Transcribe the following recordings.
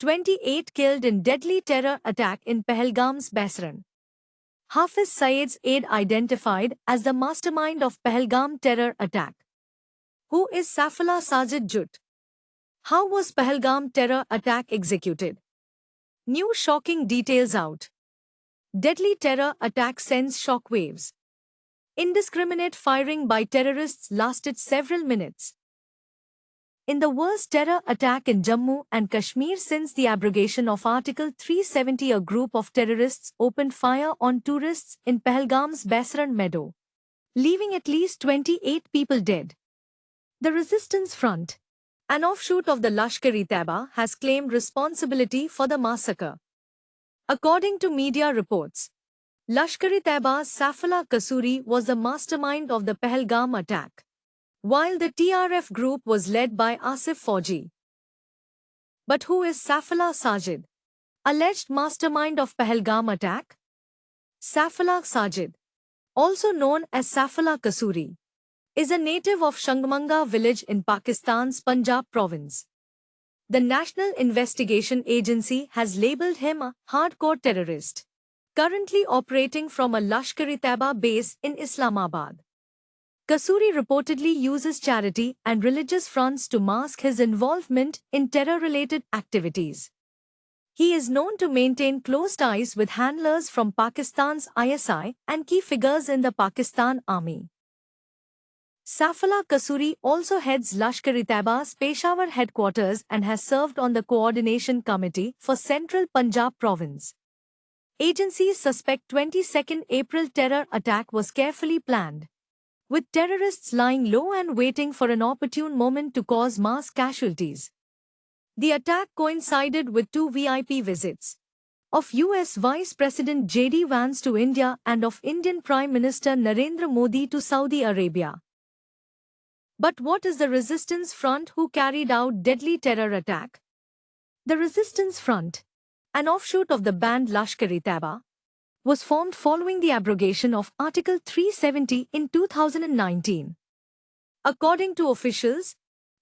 28 killed in deadly terror attack in Pahalgam's Basran. Hafiz Saeed's aide identified as the mastermind of Pahalgam terror attack. Who is Saifullah Sajid Jut? How was Pahalgam terror attack executed? New shocking details out. Deadly terror attack sends shockwaves. Indiscriminate firing by terrorists lasted several minutes. In the worst terror attack in Jammu and Kashmir since the abrogation of Article 370, a group of terrorists opened fire on tourists in Pahalgam's Basran meadow, leaving at least 28 people dead. The Resistance Front, an offshoot of the Lashkar-e-Taiba, has claimed responsibility for the massacre. According to media reports, Lashkar-e-Taiba's Saifullah Kasuri was the mastermind of the Pahalgam attack, while the TRF group was led by Asif Fauji. But who is Saifullah Sajid, alleged mastermind of Pahalgam attack? Saifullah Sajid, also known as Saifullah Kasuri, is a native of Shangmanga village in Pakistan's Punjab province. The National Investigation Agency has labelled him a hardcore terrorist, currently operating from a Lashkar-e-Taiba base in Islamabad. Kasuri reportedly uses charity and religious fronts to mask his involvement in terror-related activities. He is known to maintain close ties with handlers from Pakistan's ISI and key figures in the Pakistan Army. Saifullah Kasuri also heads Lashkar-e-Taiba's Peshawar headquarters and has served on the Coordination Committee for Central Punjab Province. Agencies suspect 22nd April terror attack was carefully planned, with terrorists lying low and waiting for an opportune moment to cause mass casualties. The attack coincided with two VIP visits of US Vice President J.D. Vance to India and of Indian Prime Minister Narendra Modi to Saudi Arabia. But what is the Resistance Front who carried out deadly terror attack? The Resistance Front, an offshoot of the banned Lashkar-e-Taiba, was formed following the abrogation of Article 370 in 2019. According to officials,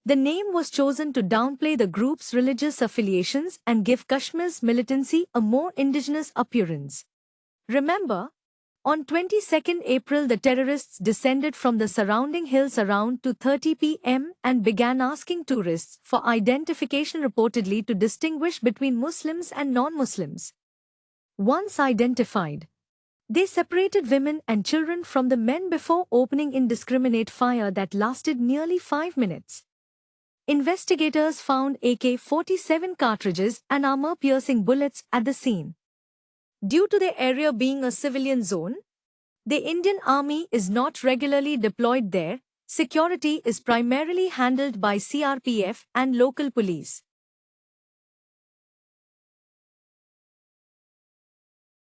the name was chosen to downplay the group's religious affiliations and give Kashmir's militancy a more indigenous appearance. Remember, on 22nd April the terrorists descended from the surrounding hills around 2:30 p.m. and began asking tourists for identification, reportedly to distinguish between Muslims and non-Muslims. Once identified, they separated women and children from the men before opening indiscriminate fire that lasted nearly 5 minutes. Investigators found AK-47 cartridges and armor-piercing bullets at the scene. Due to the area being a civilian zone, the Indian Army is not regularly deployed there. Security is primarily handled by CRPF and local police.